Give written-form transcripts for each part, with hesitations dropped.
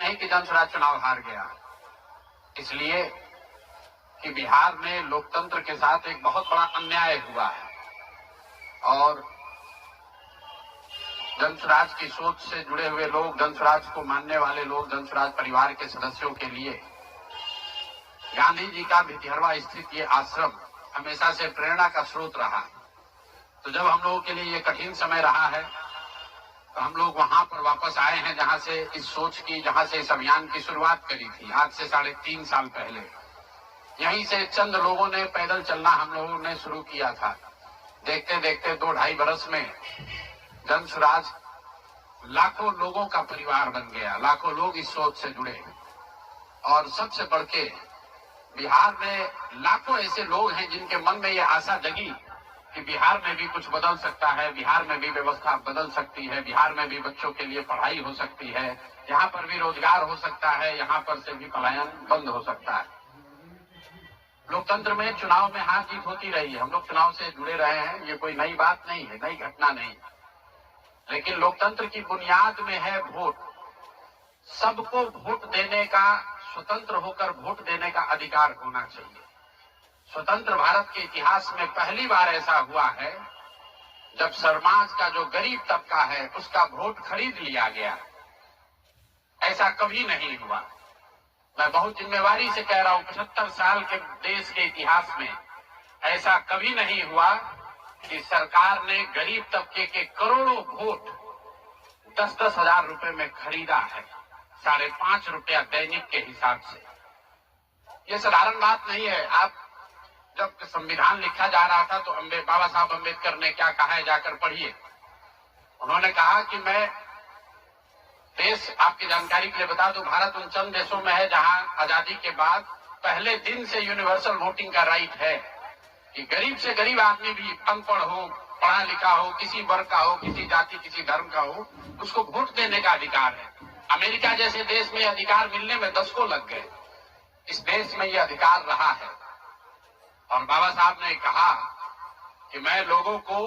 नहीं कि जनसुराज चुनाव हार गया, इसलिए कि बिहार में लोकतंत्र के साथ एक बहुत बड़ा अन्याय हुआ है और जनसुराज की सोच से जुड़े हुए लोग, जनसुराज को मानने वाले लोग, जनसुराज परिवार के सदस्यों के लिए गांधी जी का भितिहरवा स्थित ये आश्रम हमेशा से प्रेरणा का स्रोत रहा। तो जब हम लोगों के लिए ये कठिन समय रहा है तो हम लोग वहां पर वापस आए हैं जहां से इस सोच की, जहां से इस अभियान की शुरुआत करी थी आज से 3.5 साल पहले। यहीं से चंद लोगों ने पैदल चलना हम लोगों ने शुरू किया था। देखते देखते 2-2.5 बरस में जनसुराज लाखों लोगों का परिवार बन गया, लाखों लोग इस सोच से जुड़े और सबसे बढ़ के बिहार में लाखों ऐसे लोग हैं जिनके मन में ये आशा जगी कि बिहार में भी कुछ बदल सकता है, बिहार में भी व्यवस्था बदल सकती है, बिहार में भी बच्चों के लिए पढ़ाई हो सकती है, यहाँ पर भी रोजगार हो सकता है, यहाँ पर से भी पलायन बंद हो सकता है। लोकतंत्र में चुनाव में हार जीत होती रही है, हम लोग चुनाव से जुड़े रहे हैं, ये कोई नई बात नहीं है, नई घटना नहीं। लेकिन लोकतंत्र की बुनियाद में है वोट। सबको वोट देने का, स्वतंत्र होकर वोट देने का अधिकार होना चाहिए। स्वतंत्र भारत के इतिहास में पहली बार ऐसा हुआ है जब समाज का जो गरीब तबका है उसका वोट खरीद लिया गया। ऐसा कभी नहीं हुआ। मैं बहुत जिम्मेवारी से कह रहा हूं, 75 साल के देश के इतिहास में ऐसा कभी नहीं हुआ कि सरकार ने गरीब तबके के करोड़ों वोट 10-10 हजार रुपए में खरीदा है, 5.5 रुपया दैनिक के हिसाब से। ये साधारण बात नहीं है। आप जब संविधान लिखा जा रहा था तो बाबा साहब अम्बेडकर ने क्या कहा है, जाकर पढ़िए। उन्होंने कहा कि मैं देश, आपकी जानकारी के लिए बता दूं, भारत उन चंद देशों में है जहां आजादी के बाद पहले दिन से यूनिवर्सल वोटिंग का राइट है कि गरीब से गरीब आदमी भी, अनपढ़ हो, पढ़ा लिखा हो, किसी वर्ग का हो, किसी जाति, किसी धर्म का हो, उसको वोट देने का अधिकार है। अमेरिका जैसे देश में अधिकार मिलने में 10 को लग गए। इस देश में यह अधिकार रहा है और बाबा साहब ने कहा कि मैं लोगों को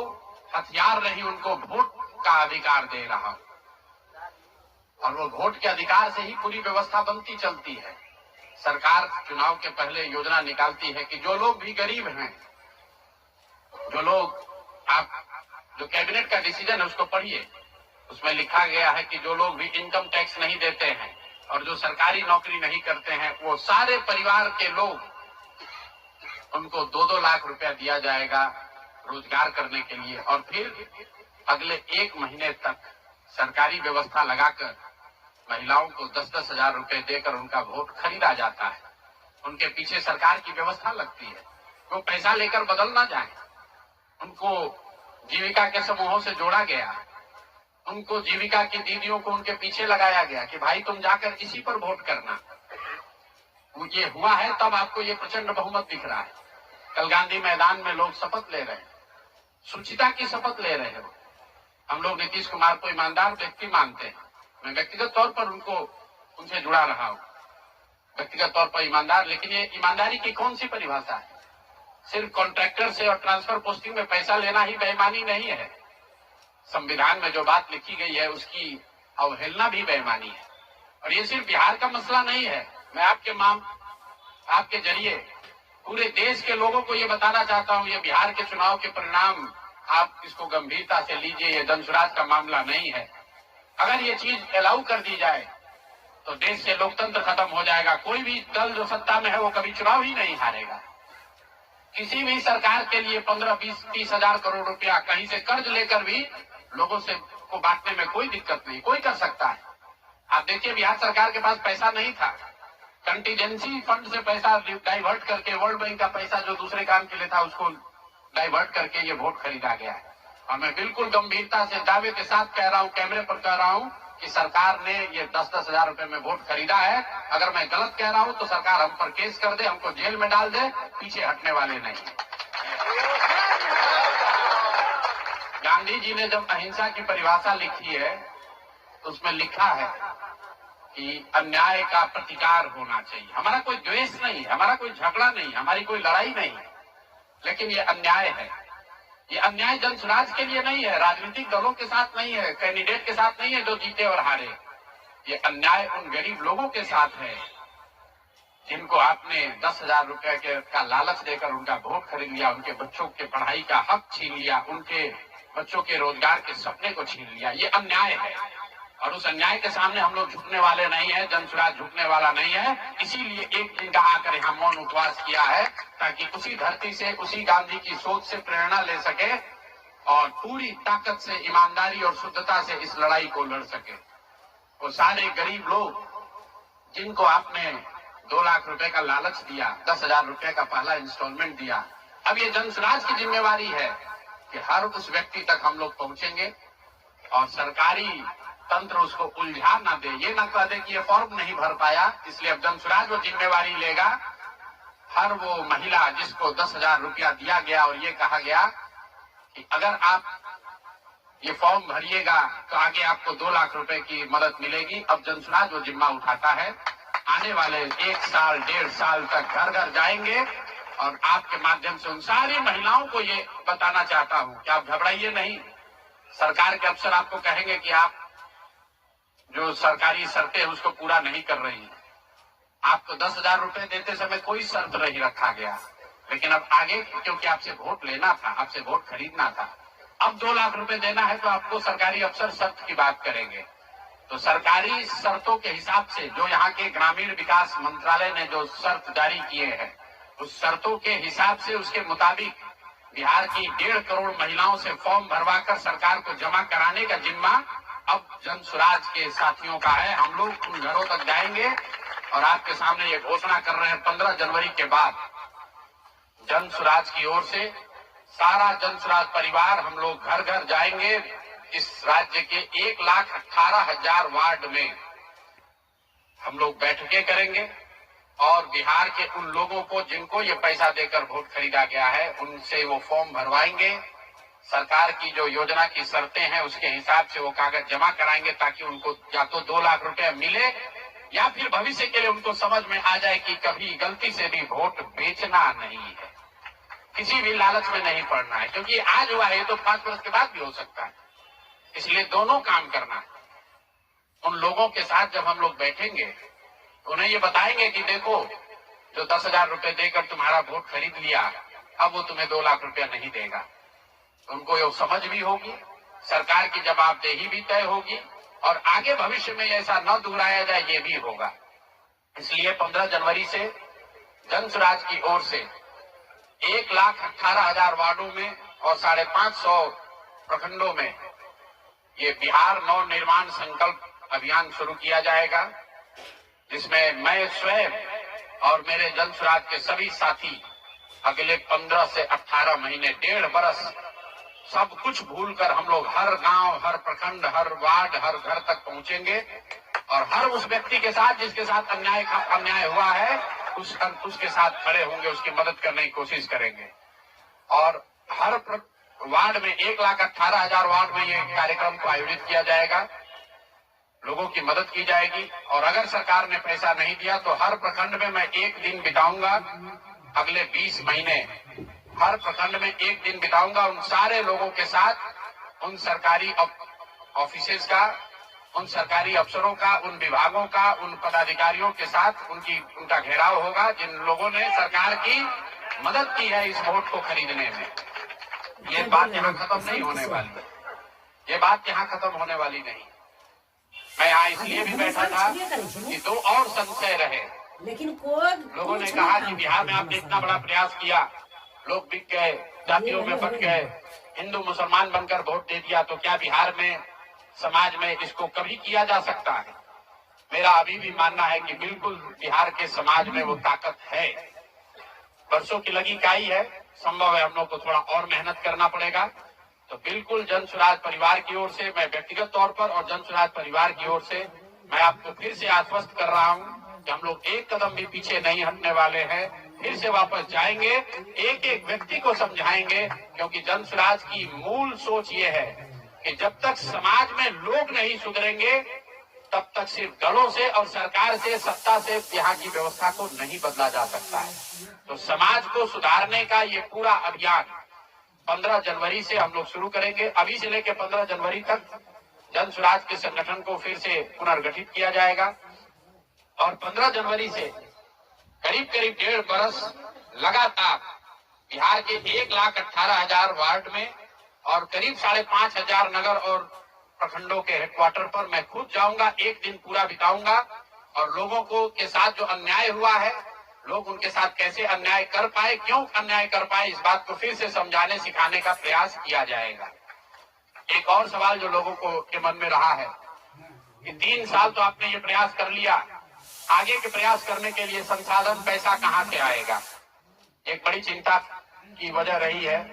हथियार नहीं, उनको वोट का अधिकार दे रहा हूं और वो वोट के अधिकार से ही पूरी व्यवस्था बनती चलती है। सरकार चुनाव के पहले योजना निकालती है कि जो लोग भी गरीब हैं, जो लोग, आप जो कैबिनेट का डिसीजन है उसको पढ़िए, उसमें लिखा गया है कि जो लोग भी इनकम टैक्स नहीं देते हैं और जो सरकारी नौकरी नहीं करते हैं, वो सारे परिवार के लोग, उनको 2-2 लाख रुपया दिया जाएगा रोजगार करने के लिए और फिर अगले 1 महीने तक सरकारी व्यवस्था लगाकर महिलाओं को 10-10 हजार रुपए देकर उनका वोट खरीदा जाता है। उनके पीछे सरकार की व्यवस्था लगती है, वो पैसा लेकर बदल ना जाए। उनको जीविका के समूहों से जोड़ा गया, उनको जीविका की दीदियों को उनके पीछे लगाया गया कि भाई तुम जाकर इसी पर वोट करना। ये हुआ है तब आपको ये प्रचंड बहुमत दिख रहा है। कल गांधी मैदान में लोग शपथ ले रहे हैं, शुचिता की शपथ ले रहे हैं। हम लोग नीतीश कुमार को ईमानदार व्यक्ति मानते हैं, मैं व्यक्तिगत तौर पर उनसे जुड़ा रहा हूं, व्यक्तिगत तौर पर ईमानदार। लेकिन ये ईमानदारी की कौन सी परिभाषा है? सिर्फ कॉन्ट्रैक्टर से और ट्रांसफर पोस्टिंग में पैसा लेना ही बेईमानी नहीं है। संविधान में जो बात लिखी गई है उसकी अवहेलना भी बेईमानी है। और ये सिर्फ बिहार का मसला नहीं है। मैं आपके जरिए पूरे देश के लोगों को ये बताना चाहता हूं, ये बिहार के चुनाव के परिणाम, आप इसको गंभीरता से लीजिए, ये जनसुराज का मामला नहीं है। अगर ये चीज अलाउ कर दी जाए तो देश से लोकतंत्र खत्म हो जाएगा। कोई भी दल जो सत्ता में है वो कभी चुनाव ही नहीं हारेगा। किसी भी सरकार के लिए 15-20-30 हजार करोड़ रुपया कहीं से कर्ज लेकर भी लोगों से को बांटने में कोई दिक्कत नहीं, कोई कर सकता है। आप देखिए बिहार सरकार के पास पैसा नहीं था, कंटीजेंसी फंड से पैसा डाइवर्ट करके, वर्ल्ड बैंक का पैसा जो दूसरे काम के लिए था उसको डाइवर्ट करके ये वोट खरीदा गया है। और मैं बिल्कुल गंभीरता से दावे के साथ कह रहा हूं, कैमरे पर कह रहा हूं कि सरकार ने ये 10-10 हजार रुपए में वोट खरीदा है। अगर मैं गलत कह रहा हूं तो सरकार हम पर केस कर दे, हमको जेल में डाल दे, पीछे हटने वाले नहीं। गांधी जी ने जब अहिंसा की परिभाषा लिखी है तो उसमें लिखा है कि अन्याय का प्रतिकार होना चाहिए। हमारा कोई द्वेष नहीं है, हमारा कोई झगड़ा नहीं, हमारी कोई लड़ाई नहीं है, लेकिन ये अन्याय है। ये अन्याय जनसुराज के लिए नहीं है, राजनीतिक दलों के साथ नहीं है, कैंडिडेट के साथ नहीं है जो जीते और हारे। ये अन्याय उन गरीब लोगों के साथ है जिनको आपने 10,000 रुपए का लालच देकर उनका वोट खरीद लिया, उनके बच्चों के पढ़ाई का हक छीन लिया, उनके बच्चों के रोजगार के सपने को छीन लिया। ये अन्याय है और उस अन्याय के सामने हम लोग झुकने वाले नहीं है, जनसुराज झुकने वाला नहीं है। इसीलिए एक दिन का आकर यहाँ मौन उपवास किया है ताकि उसी धरती से, उसी गांधी की सोच से प्रेरणा ले सके और पूरी ताकत से, ईमानदारी और शुद्धता से इस लड़ाई को लड़ सके। वो सारे गरीब लोग जिनको आपने 2 लाख रुपए का लालच दिया, 10,000 रुपए का पहला इंस्टॉलमेंट दिया, अब ये जनसुराज की जिम्मेवारी है कि हर उस व्यक्ति तक हम लोग पहुंचेंगे और सरकारी तंत्र उसको उलझा ना दे, ये ना कह दे कि ये फॉर्म नहीं भर पाया। इसलिए अब जनसुराज वो जिम्मेवारी लेगा। हर वो महिला जिसको 10,000 रुपया दिया गया और ये कहा गया कि अगर आप ये फॉर्म भरिएगा तो आगे आपको 2 लाख रुपए की मदद मिलेगी, अब जनसुराज वो जिम्मा उठाता है। आने वाले 1 साल 1.5 साल तक घर घर जाएंगे और आपके माध्यम से उन सारी महिलाओं को ये बताना चाहता हूं कि आप घबराइए नहीं। सरकार के अफसर आपको कहेंगे कि आप जो सरकारी शर्तें उसको पूरा नहीं कर रही हैं। आपको 10,000 रुपए देते समय कोई शर्त नहीं रखा गया, लेकिन अब आगे क्योंकि आपसे वोट लेना था, आपसे वोट खरीदना था, अब 2 लाख रुपए देना है तो आपको सरकारी अफसर शर्त की बात करेंगे। तो सरकारी शर्तों के हिसाब से जो यहाँ के ग्रामीण विकास मंत्रालय ने जो शर्त जारी किए हैं, उस शर्तों के हिसाब से, उसके मुताबिक बिहार की 1.5 करोड़ महिलाओं से फॉर्म भरवाकर सरकार को जमा कराने का जिम्मा अब जनसुराज के साथियों का है। हम लोग उन घरों तक जाएंगे और आपके सामने ये घोषणा कर रहे हैं 15 जनवरी के बाद जनसुराज की ओर से सारा जनसुराज परिवार हम लोग घर घर जाएंगे। इस राज्य के 1,18,000 वार्ड में हम लोग बैठकें करेंगे और बिहार के उन लोगों को जिनको ये पैसा देकर वोट खरीदा गया है, उनसे वो फॉर्म भरवाएंगे। सरकार की जो योजना की शर्तें हैं उसके हिसाब से वो कागज जमा कराएंगे ताकि उनको या तो 2 लाख रुपए मिले या फिर भविष्य के लिए उनको समझ में आ जाए कि कभी गलती से भी वोट बेचना नहीं है, किसी भी लालच में नहीं पड़ना है, क्योंकि आज हुआ है तो 5 वर्ष के बाद भी हो सकता है। इसलिए दोनों काम करना है। उन लोगों के साथ जब हम लोग बैठेंगे उन्हें ये बताएंगे कि देखो, जो 10,000 रुपए देकर तुम्हारा वोट खरीद लिया, अब वो तुम्हें 2 लाख रुपया नहीं देगा। उनको ये समझ भी होगी, सरकार की जवाबदेही भी तय होगी और आगे भविष्य में ऐसा न दोहराया जाए ये भी होगा। इसलिए 15 जनवरी से जनसुराज की ओर से 1,18,000 वार्डों में और 550 प्रखंडों में ये बिहार नव निर्माण संकल्प अभियान शुरू किया जाएगा, जिसमें मैं स्वयं और मेरे जनसुराज के सभी साथी अगले 15 से 18 महीने, 1.5 बरस सब कुछ भूलकर हम लोग हर गांव, हर प्रखंड, हर वार्ड, हर घर तक पहुंचेंगे और हर उस व्यक्ति के साथ जिसके साथ अन्याय हुआ है उसके साथ खड़े होंगे, उसकी मदद करने की कोशिश करेंगे। और हर वार्ड में 1,18,000 वार्ड में ये कार्यक्रम को आयोजित किया जाएगा, लोगों की मदद की जाएगी। और अगर सरकार ने पैसा नहीं दिया तो हर प्रखंड में मैं 1 दिन बिताऊंगा, अगले 20 महीने हर प्रखंड में 1 दिन बिताऊंगा उन सारे लोगों के साथ, उन सरकारी ऑफिसेज का, उन सरकारी अफसरों का, उन विभागों का, उन पदाधिकारियों के साथ उनका घेराव होगा जिन लोगों ने सरकार की मदद की है इस वोट को खरीदने में। ये बात यहाँ खत्म नहीं होने वाली, ये बात यहाँ खत्म होने वाली नहीं। मैं यहाँ इसलिए भी बैठा था कि 2 और संशय रहे। लेकिन लोगों ने कहा कि बिहार में आपने इतना बड़ा प्रयास किया, लोग बिक गए, जातियों में बंट गए, हिंदू मुसलमान बनकर वोट दे दिया, तो क्या बिहार में समाज में इसको कभी किया जा सकता है? मेरा अभी भी मानना है कि बिल्कुल बिहार के समाज में वो ताकत है। वर्षों की लगी काई है, संभव है हम लोग को थोड़ा और मेहनत करना पड़ेगा। तो बिल्कुल जनसुराज परिवार की ओर से, मैं व्यक्तिगत तौर पर और जनसुराज परिवार की ओर से मैं आपको फिर से आश्वस्त कर रहा हूं कि हम लोग एक कदम भी पीछे नहीं हटने वाले हैं। फिर से वापस जाएंगे, एक एक व्यक्ति को समझाएंगे, क्योंकि जनसुराज की मूल सोच ये है कि जब तक समाज में लोग नहीं सुधरेंगे तब तक सिर्फ दलों से और सरकार से, सत्ता से यहाँ की व्यवस्था को नहीं बदला जा सकता है। तो समाज को सुधारने का ये पूरा अभियान 15 जनवरी से हम लोग शुरू करेंगे। अभी से लेकर 15 जनवरी तक जन स्वराज के संगठन को फिर से पुनर्गठित किया जाएगा और 15 जनवरी से करीब करीब 1.5 बरस लगातार बिहार के 1,18,000 वार्ड में और करीब 5,500 नगर और प्रखंडों के हेडक्वार्टर पर मैं खुद जाऊंगा, एक दिन पूरा बिताऊंगा और लोगों को के साथ जो अन्याय हुआ है, लोग उनके साथ कैसे अन्याय कर पाए, क्यों अन्याय कर पाए, इस बात को फिर से समझाने सिखाने का प्रयास किया जाएगा। एक और सवाल जो लोगों को के मन में रहा है कि 3 साल तो आपने ये प्रयास कर लिया, आगे के प्रयास करने के लिए संसाधन पैसा कहाँ से आएगा, एक बड़ी चिंता की वजह रही है।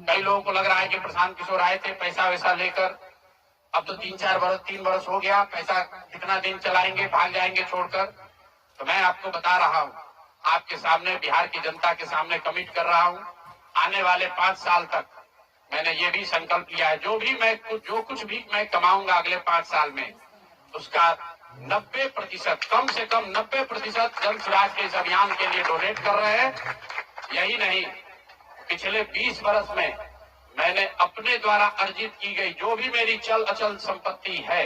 कई लोगों को लग रहा है कि प्रशांत किशोर आए थे पैसा वैसा लेकर, अब तो 3 बरस हो गया, पैसा कितना दिन चलाएंगे, भाग जाएंगे छोड़कर। तो मैं आपको बता रहा हूँ, आपके सामने, बिहार की जनता के सामने कमिट कर रहा हूँ, आने वाले 5 साल तक मैंने ये भी संकल्प लिया है, जो कुछ भी मैं कमाऊंगा अगले 5 साल में, उसका 90%, कम से कम 90% जन स्वराज के इस अभियान के लिए डोनेट कर रहे हैं। यही नहीं, पिछले 20 बरस में मैंने अपने द्वारा अर्जित की गई जो भी मेरी चल अचल संपत्ति है,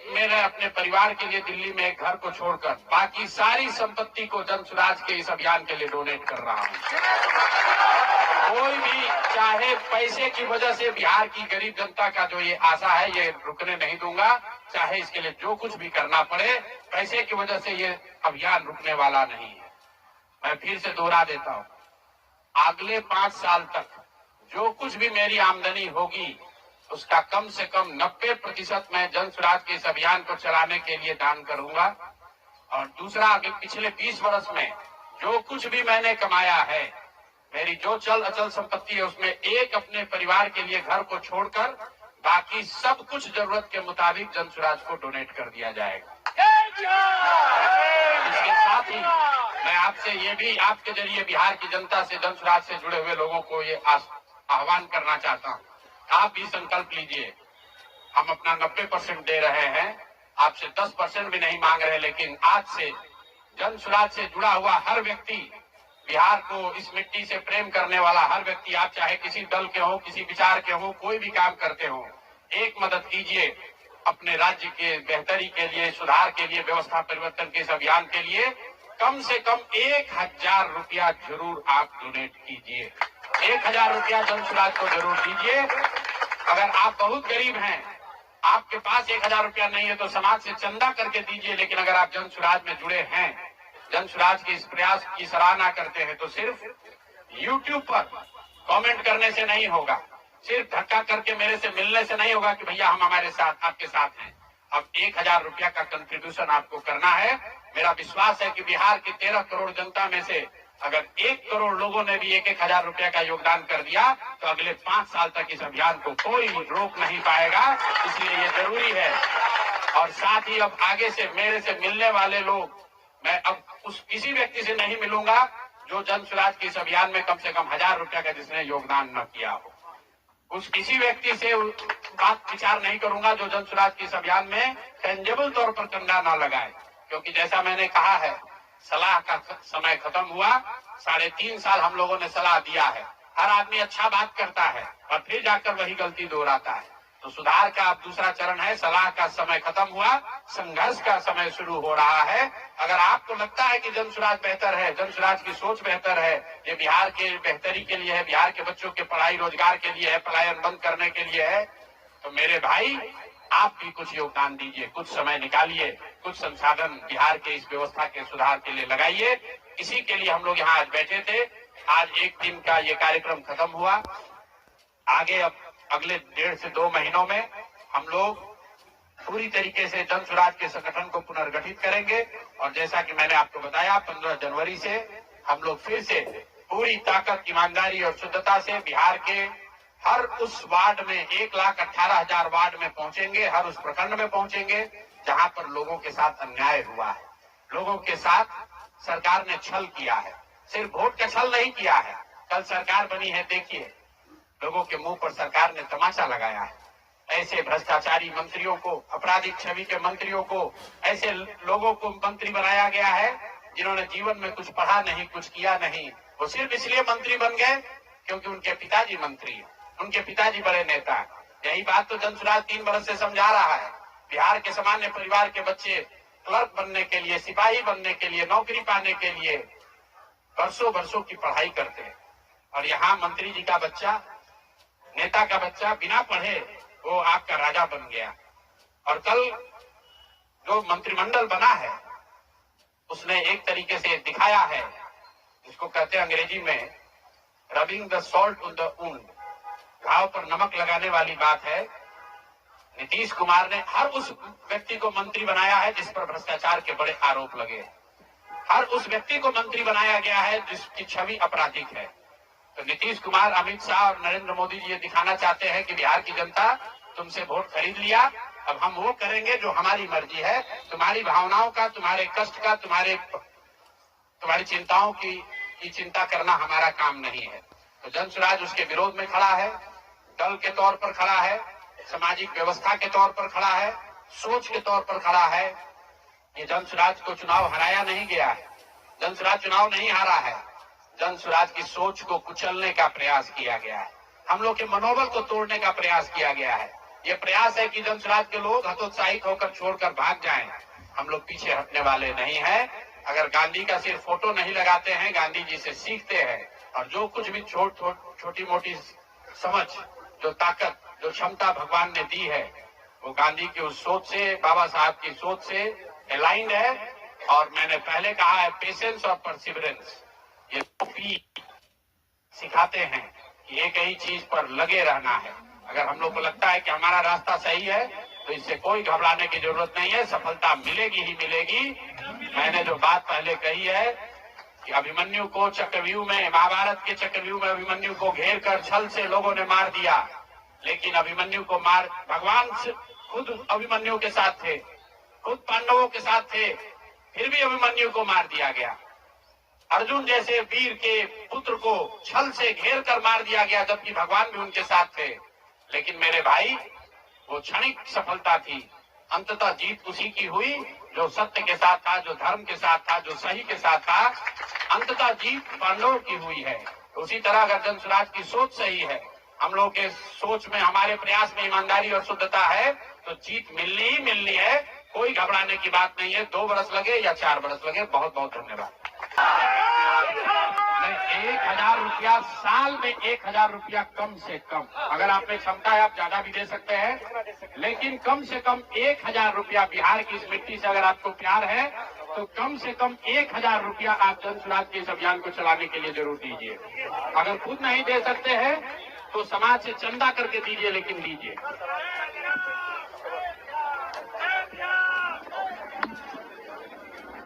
मैंने अपने परिवार के लिए दिल्ली में एक घर को छोड़कर बाकी सारी संपत्ति को जन स्वराज के इस अभियान के लिए डोनेट कर रहा हूं। कोई भी चाहे पैसे की वजह से बिहार की गरीब जनता का जो ये आशा है, ये रुकने नहीं दूंगा, चाहे इसके लिए जो कुछ भी करना पड़े, पैसे की वजह से ये अभियान रुकने वाला नहीं है। मैं फिर से दोहरा देता हूं, अगले 5 साल तक जो कुछ भी मेरी आमदनी होगी उसका कम से कम 90% मैं जन स्वराज के इस अभियान को चलाने के लिए दान करूंगा। और दूसरा, अभी पिछले 20 वर्ष में जो कुछ भी मैंने कमाया है, मेरी जो चल अचल संपत्ति है, उसमें एक अपने परिवार के लिए घर को छोड़कर बाकी सब कुछ जरूरत के मुताबिक जन स्वराज को डोनेट कर दिया जाएगा। इसके साथ ही मैं आपसे ये भी, आपके जरिए बिहार की जनता से, जन स्वराज से जुड़े हुए लोगों को ये आह्वान करना चाहता हूँ, आप भी संकल्प लीजिए। हम अपना 90% दे रहे हैं, आपसे 10% भी नहीं मांग रहे, लेकिन आज से जन स्वराज से जुड़ा हुआ हर व्यक्ति, बिहार को, इस मिट्टी से प्रेम करने वाला हर व्यक्ति, आप चाहे किसी दल के हो, किसी विचार के हो, कोई भी काम करते हो, एक मदद कीजिए अपने राज्य के बेहतरी के लिए, सुधार के लिए, व्यवस्था परिवर्तन के इस अभियान के लिए कम से कम 1,000 रुपया जरूर आप डोनेट कीजिए। 1,000 रुपया जन स्वराज को जरूर दीजिए। अगर आप बहुत गरीब हैं, आपके पास 1,000 रुपया नहीं है, तो समाज से चंदा करके दीजिए। लेकिन अगर आप जन स्वराज में जुड़े हैं, जन स्वराज के इस प्रयास की सराहना करते हैं, तो सिर्फ YouTube पर कमेंट करने से नहीं होगा, सिर्फ धक्का करके मेरे से मिलने से नहीं होगा कि भैया हम हमारे साथ, आपके साथ हैं। अब 1,000 रुपया का कंट्रीब्यूशन आपको करना है। मेरा विश्वास है कि बिहार की 13 करोड़ जनता में से अगर 1 करोड़ लोगों ने भी 1,000 रुपया का योगदान कर दिया, तो अगले 5 साल तक इस अभियान को कोई रोक नहीं पाएगा। इसलिए ये जरूरी है। और साथ ही अब आगे से मेरे से मिलने वाले लोग, मैं अब उस किसी व्यक्ति से नहीं मिलूंगा जो जन स्वराज के इस अभियान में कम से कम 1,000 रुपया का जिसने योगदान न किया हो। उस किसी व्यक्ति से बात विचार नहीं करूंगा जो जन स्वराज के इस अभियान में टेंजेबल तौर पर कंधा न लगाए, क्योंकि जैसा मैंने कहा है, सलाह का समय खत्म हुआ। 3.5 साल हम लोगों ने सलाह दिया है। हर आदमी अच्छा बात करता है और फिर जाकर वही गलती दोहराता है। तो सुधार का अब दूसरा चरण है। सलाह का समय खत्म हुआ, संघर्ष का समय शुरू हो रहा है। अगर आपको लगता है कि जन स्वराज बेहतर है, जन स्वराज की सोच बेहतर है, ये बिहार के बेहतरी के लिए है, बिहार के बच्चों के पढ़ाई रोजगार के लिए है, पलायन बंद करने के लिए है, तो मेरे भाई आप भी कुछ योगदान दीजिए, कुछ समय निकालिए, कुछ संसाधन बिहार के इस व्यवस्था के सुधार के लिए लगाइए। इसी के लिए हम लोग यहाँ आज बैठे थे। आज 1 दिन का ये कार्यक्रम खत्म हुआ। आगे अब अगले 1.5 से 2 महीनों में हम लोग पूरी तरीके से जन स्वराज के संगठन को पुनर्गठित करेंगे। और जैसा कि मैंने आपको बताया, 15 जनवरी से हम लोग फिर से पूरी ताकत, ईमानदारी और शुद्धता से बिहार के हर उस वार्ड में, 1,18,000 वार्ड में पहुंचेंगे, हर उस प्रखंड में पहुंचेंगे जहां पर लोगों के साथ अन्याय हुआ है, लोगों के साथ सरकार ने छल किया है। सिर्फ वोट का छल नहीं किया है। कल सरकार बनी है, देखिए लोगों के मुंह पर सरकार ने तमाचा लगाया है। ऐसे भ्रष्टाचारी मंत्रियों को, आपराधिक छवि के मंत्रियों को, ऐसे लोगों को मंत्री बनाया गया है जिन्होंने जीवन में कुछ पढ़ा नहीं, कुछ किया नहीं। वो सिर्फ इसलिए मंत्री बन गए क्योंकि उनके पिताजी मंत्री हैं, उनके पिताजी बड़े नेता हैं। यही बात तो जनसुराज 3 वर्ष से समझा रहा है। बिहार के सामान्य परिवार के बच्चे क्लर्क बनने के लिए, सिपाही बनने के लिए, नौकरी पाने के लिए वर्षों वर्षों की पढ़ाई करते हैं, और यहाँ मंत्री जी का बच्चा, नेता का बच्चा बिना पढ़े वो आपका राजा बन गया। और कल जो मंत्रिमंडल बना है उसने एक तरीके से दिखाया है, जिसको कहते हैं अंग्रेजी में rubbing the salt on the wound, घाव पर नमक लगाने वाली बात है। नीतीश कुमार ने हर उस व्यक्ति को मंत्री बनाया है जिस पर भ्रष्टाचार के बड़े आरोप लगे, हर उस व्यक्ति को मंत्री बनाया गया है जिसकी छवि आपराधिक है। तो नीतीश कुमार, अमित शाह और नरेंद्र मोदी जी ये दिखाना चाहते हैं कि बिहार की जनता तुमसे वोट खरीद लिया, अब हम वो करेंगे जो हमारी मर्जी है, तुम्हारी भावनाओं का, तुम्हारे कष्ट का, तुम्हारी चिंताओं की चिंता करना हमारा काम नहीं है। तो जनसुराज उसके विरोध में खड़ा है, दल के तौर पर खड़ा है, सामाजिक व्यवस्था के तौर पर खड़ा है, सोच के तौर पर खड़ा है। ये जनसुराज को चुनाव हराया नहीं गया है, जनसुराज चुनाव नहीं हारा है, जनसुराज की सोच को कुचलने का प्रयास किया गया है, हम लोग के मनोबल को तोड़ने का प्रयास किया गया है। ये प्रयास है कि जनसुराज के लोग हतोत्साहित होकर छोड़कर भाग जाएं। हम लोग पीछे हटने वाले नहीं हैं। अगर गांधी का सिर्फ फोटो नहीं लगाते हैं, गांधी जी से सीखते हैं, और जो कुछ भी छोटी मोटी समझ, जो ताकत, जो क्षमता भगवान ने दी है, वो गांधी की उस सोच से, बाबा साहब की सोच से अलाइंड है। और मैंने पहले कहा है, पेशेंस और परसिवरेंस, ये दो पी सिखाते हैं कि एक ही चीज पर लगे रहना है। अगर हम लोग को लगता है कि हमारा रास्ता सही है तो इससे कोई घबराने की जरूरत नहीं है, सफलता मिलेगी ही मिलेगी। मैंने जो बात पहले कही है कि अभिमन्यु को चक्रव्यूह में, महाभारत के चक्रव्यूह में अभिमन्यु को घेर कर छल से लोगों ने मार दिया, लेकिन अभिमन्यु को भगवान खुद अभिमन्यु के साथ थे, खुद पांडवों के साथ थे, फिर भी अभिमन्यु को मार दिया गया। अर्जुन जैसे वीर के पुत्र को छल से घेर कर मार दिया गया, जबकि भगवान भी उनके साथ थे। लेकिन मेरे भाई, वो क्षणिक सफलता थी, अंततः जीत उसी की हुई जो सत्य के साथ था, जो धर्म के साथ था, जो सही के साथ था। अंततः जीत पांडवों की हुई है। तो उसी तरह अगर जनसुराज की सोच सही है, हम लोग के सोच में, हमारे प्रयास में ईमानदारी और शुद्धता है, तो जीत मिलनी ही मिलनी है। कोई घबराने की बात नहीं है। 2 वर्ष लगे या 4 वर्ष लगे। बहुत बहुत धन्यवाद। 1000 रुपया साल में, 1000 रुपया कम से कम। अगर आप में क्षमता है आप ज्यादा भी दे सकते हैं, लेकिन कम से कम 1000 रुपया, बिहार की इस मिट्टी से अगर आपको प्यार है तो कम से कम 1000 रुपया आप जनसुराज के इस अभियान को चलाने के लिए जरूर दीजिए। अगर खुद नहीं दे सकते हैं तो समाज से चंदा करके दीजिए, लेकिन दीजिए।